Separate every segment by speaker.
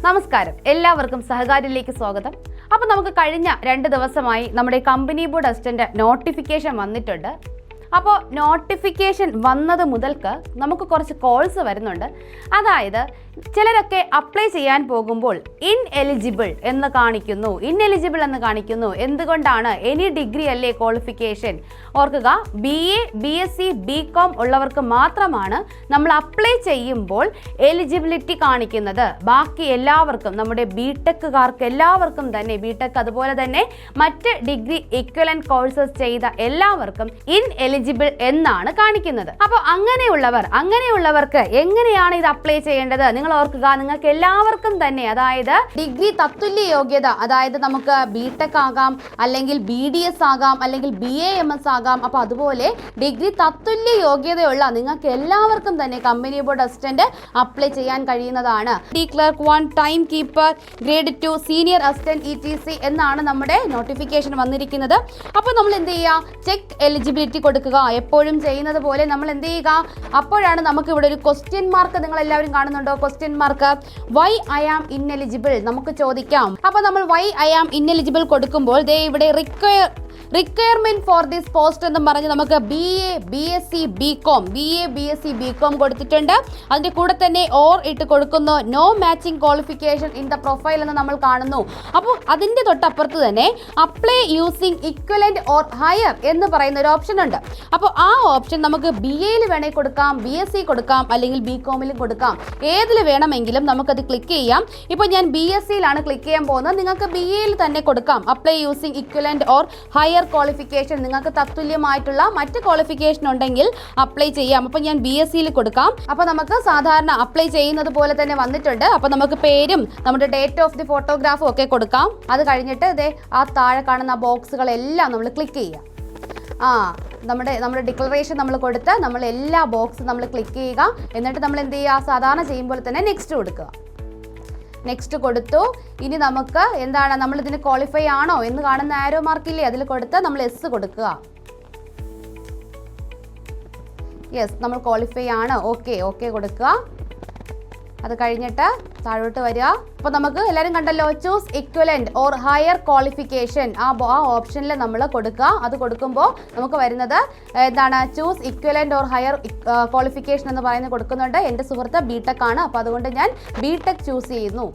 Speaker 1: നമസ്കാരം, എല്ലാവർക്കും സഹകാരിയിലേക്ക് സ്വാഗതം. അപ്പോൾ നമുക്ക് കഴിഞ്ഞ 2 ദിവസമായി നമ്മുടെ കമ്പനി ബോർഡ് അസിസ്റ്റന്റ് നോട്ടിഫിക്കേഷൻ വന്നിട്ടുണ്ട്. അപ്പോൾ നോട്ടിഫിക്കേഷൻ വന്നത് മുതൽക്ക് നമുക്ക് കുറച്ച് കോൾസ് വരുന്നുണ്ട്. അതായത് ചിലരൊക്കെ അപ്ലൈ ചെയ്യാൻ പോകുമ്പോൾ ഇൻഎലിജിബിൾ എന്ന് കാണിക്കുന്നു. എന്തുകൊണ്ടാണ്? എനി ഡിഗ്രി അല്ലേ ക്വാളിഫിക്കേഷൻ? ഓർക്കുക, BA, BSc, BCom ഉള്ളവർക്ക് മാത്രമാണ് നമ്മൾ അപ്ലൈ ചെയ്യുമ്പോൾ എലിജിബിലിറ്റി കാണിക്കുന്നത്. ബാക്കി എല്ലാവർക്കും, നമ്മുടെ ബിടെക്കുകാർക്ക് എല്ലാവർക്കും തന്നെ, ബിടെക് അതുപോലെ തന്നെ മറ്റ് ഡിഗ്രി ഇക്വലന്റ് കോഴ്സസ് ചെയ്ത എല്ലാവർക്കും ഇൻഎലിജിബിൾ എന്നാണ് കാണിക്കുന്നത്. അപ്പോൾ അങ്ങനെയുള്ളവർക്ക് എങ്ങനെയാണ് ഇത് അപ്ലൈ ചെയ്യേണ്ടത്? നിങ്ങൾ ഓർക്കുക, നിങ്ങൾക്ക് എല്ലാവർക്കും തന്നെ, അതായത് ഡിഗ്രി തത്തുല്യ യോഗ്യത, അതായത് നമുക്ക് ബിടെക് ആകാം, അല്ലെങ്കിൽ BDS ആകാം, അല്ലെങ്കിൽ BAMS ആകാം. അപ്പോൾ അതുപോലെ ഡിഗ്രി തത്തുല്യ യോഗ്യതയുള്ള നിങ്ങൾക്ക് എല്ലാവർക്കും തന്നെ കമ്പനി ബോർഡ് അസിസ്റ്റന്റ് അപ്ലൈ ചെയ്യാൻ കഴിയുന്നതാണ്. Clerk 1, time keeper, grade 2, senior assistant ETC എന്നാണ് നമ്മുടെ നോട്ടിഫിക്കേഷൻ വന്നിരിക്കുന്നത്. അപ്പോൾ നമ്മൾ എന്ത് ചെയ്യുക? ചെക്ക് എലിജിബിലിറ്റി കൊടുക്കുക. എപ്പോഴും ചെയ്യുന്നത് പോലെ നമ്മൾ എന്ത് ചെയ്യുക? അപ്പോഴാണ് നമുക്ക് ഇവിടെ ഒരു ക്വസ്റ്റ്യൻ മാർക്ക്, നിങ്ങൾ എല്ലാവരും കാണുന്നുണ്ടോ? Question mark, why I am ineligible നമുക്ക് ചോദിക്കാം. അപ്പോൾ നമ്മൾ വൈ ഐ ആം ഇൻഎലിജിബിൾ കൊടുക്കുമ്പോൾ ദേ ഇവിടെ റിക്വയർമെന്റ് ഫോർ ദിസ് പോസ്റ്റ് എന്നും പറഞ്ഞ് നമുക്ക് BA, BSc, BCom കൊടുത്തിട്ടുണ്ട്. അതിന്റെ കൂടെ തന്നെ ഓർ ഇട്ട് കൊടുക്കുന്നു. No matching qualification in the profile എന്ന് നമ്മൾ കാണുന്നു. അപ്പോൾ അതിന്റെ തൊട്ടപ്പുറത്ത് തന്നെ apply using equivalent or higher എന്ന് പറയുന്ന ഒരു ഓപ്ഷൻ ഉണ്ട്. അപ്പോൾ ആ ഓപ്ഷൻ നമുക്ക് BAയിൽ വേണേൽ കൊടുക്കാം, BSc കൊടുക്കാം, അല്ലെങ്കിൽ BComലും കൊടുക്കാം. ഏതിൽ വേണമെങ്കിലും നമുക്കത് ക്ലിക്ക് ചെയ്യാം. ഇപ്പോൾ ഞാൻ BScയിലാണ് ക്ലിക്ക് ചെയ്യാൻ പോകുന്നത്. നിങ്ങൾക്ക് BAയിൽ തന്നെ കൊടുക്കാം. Apply using equivalent or higher qualification, നിങ്ങൾക്ക് തത്തുല്യമായിട്ടുള്ള മറ്റ് ക്വാളിഫിക്കേഷൻ ഉണ്ടെങ്കിൽ അപ്ലൈ ചെയ്യാം. അപ്പോൾ ഞാൻ BScയിൽ കൊടുക്കാം. അപ്പോൾ നമുക്ക് സാധാരണ അപ്ലൈ ചെയ്യുന്നത് പോലെ തന്നെ വന്നിട്ടുണ്ട്. അപ്പോൾ നമുക്ക് പേരും നമ്മുടെ ഡേറ്റ് ഓഫ് ദി ഫോട്ടോഗ്രാഫും ഒക്കെ കൊടുക്കാം. അത് കഴിഞ്ഞിട്ട് ഇതേ ആ താഴെ കാണുന്ന ബോക്സുകളെല്ലാം നമ്മൾ ക്ലിക്ക് ചെയ്യാം. നമ്മുടെ ഡിക്ലറേഷൻ നമ്മൾ കൊടുത്ത് നമ്മൾ എല്ലാ ബോക്സും നമ്മൾ ക്ലിക്ക് ചെയ്യുക. എന്നിട്ട് നമ്മൾ എന്ത് ചെയ്യുക? സാധാരണ ചെയ്യുമ്പോൾ തന്നെ നെക്സ്റ്റ് കൊടുക്കുക. നെക്സ്റ്റ് കൊടുത്തു. ഇനി നമുക്ക് എന്താണ്, നമ്മൾ ഇതിന് ക്വാളിഫൈ ആണോ എന്ന് കാണുന്ന ആരോ മാർക്കില്ലേ, അതിൽ കൊടുത്ത് നമ്മൾ എസ് കൊടുക്കുക. യെസ്, നമ്മൾ ക്വാളിഫൈ ആണ്. ഓക്കെ കൊടുക്കുക. അത് കഴിഞ്ഞിട്ട് താഴോട്ട് വരിക. അപ്പോൾ നമുക്ക് എല്ലാവരും കണ്ടല്ലോ, choose equivalent or higher qualification, ആ ഓപ്ഷനിൽ നമ്മൾ കൊടുക്കുക. അത് കൊടുക്കുമ്പോൾ നമുക്ക് വരുന്നത് എന്താണ്? Choose equivalent or higher qualification എന്ന് പറയുന്നത് കൊടുക്കുന്നുണ്ട്. എൻ്റെ സുഹൃത്ത് ബിടെക് ആണ്, അപ്പോൾ അതുകൊണ്ട് ഞാൻ ബിടെക് ചൂസ് ചെയ്യുന്നു.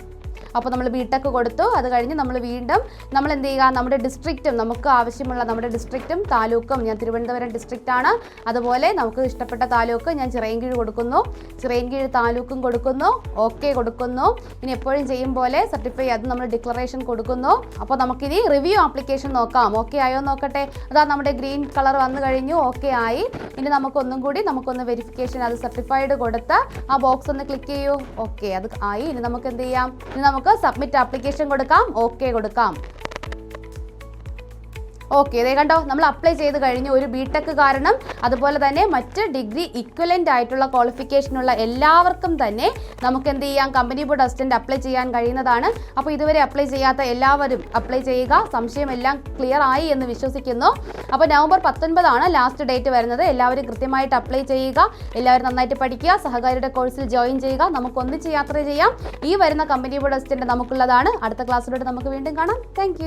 Speaker 1: അപ്പോൾ നമ്മൾ ബിടെക് കൊടുത്തു. അത് കഴിഞ്ഞ് നമ്മൾ വീണ്ടും നമ്മൾ എന്ത് ചെയ്യുക? നമ്മുടെ ഡിസ്ട്രിക്റ്റും, നമുക്ക് ആവശ്യമുള്ള നമ്മുടെ ഡിസ്ട്രിക്റ്റും താലൂക്കും, ഞാൻ തിരുവനന്തപുരം ഡിസ്ട്രിക്റ്റ് ആണ്, അതുപോലെ നമുക്ക് ഇഷ്ടപ്പെട്ട താലൂക്ക് ഞാൻ ചിറയൻകീഴ് കൊടുക്കുന്നു. ചിറയൻകീഴ് താലൂക്കും കൊടുക്കുന്നു. ഓക്കെ കൊടുക്കുന്നു. ഇനി എപ്പോഴും ചെയ്യും പോലെ സർട്ടിഫൈ, അത് നമ്മൾ ഡിക്ലറേഷൻ കൊടുക്കുന്നു. അപ്പോൾ നമുക്കിനി റിവ്യൂ ആപ്ലിക്കേഷൻ നോക്കാം. ഓക്കെ ആയോ നോക്കട്ടെ. അതാ നമ്മുടെ ഗ്രീൻ കളർ വന്നു കഴിഞ്ഞു. ഓക്കെ ആയി. ഇനി നമുക്കൊന്ന് വെരിഫിക്കേഷൻ, അത് സർട്ടിഫൈഡ് കൊടുത്ത് ആ ബോക്സ് ഒന്ന് ക്ലിക്ക് ചെയ്യൂ. ഓക്കെ, അത് ആയി. ഇനി നമുക്ക് എന്ത് ചെയ്യാം? ഇനി നമുക്ക് സബ്മിറ്റ് ആപ്ലിക്കേഷൻ കൊടുക്കാം. ഓക്കെ കൊടുക്കാം. ഓക്കെ, ഇതേ കണ്ടോ, നമ്മൾ അപ്ലൈ ചെയ്ത് കഴിഞ്ഞു. ഒരു ബിടെക് കാരണം അതുപോലെ തന്നെ മറ്റ് ഡിഗ്രി ഇക്വലന്റ് ആയിട്ടുള്ള ക്വാളിഫിക്കേഷനുള്ള എല്ലാവർക്കും തന്നെ നമുക്ക് എന്ത് ചെയ്യാം? കമ്പനി ബോർഡ് അസിസ്റ്റന്റ് അപ്ലൈ ചെയ്യാൻ കഴിയുന്നതാണ്. അപ്പോൾ ഇതുവരെ അപ്ലൈ ചെയ്യാത്ത എല്ലാവരും അപ്ലൈ ചെയ്യുക. സംശയമെല്ലാം ക്ലിയർ ആയി എന്ന് വിശ്വസിക്കുന്നു. അപ്പോൾ നവംബർ 19 ആണ് ലാസ്റ്റ് ഡേറ്റ് വരുന്നത്. എല്ലാവരും കൃത്യമായിട്ട് അപ്ലൈ ചെയ്യുക. എല്ലാവരും നന്നായിട്ട് പഠിക്കുക. സഹകാരിയുടെ കോഴ്സിൽ ജോയിൻ ചെയ്യുക. നമുക്ക് ഒന്നിച്ച് യാത്ര ചെയ്യാം. ഈ വരുന്ന കമ്പനി ബോർഡ് അസിസ്റ്റന്റ് നമുക്കുള്ളതാണ്. അടുത്ത ക്ലാസ്സിലോട്ട് നമുക്ക് വീണ്ടും കാണാം. താങ്ക്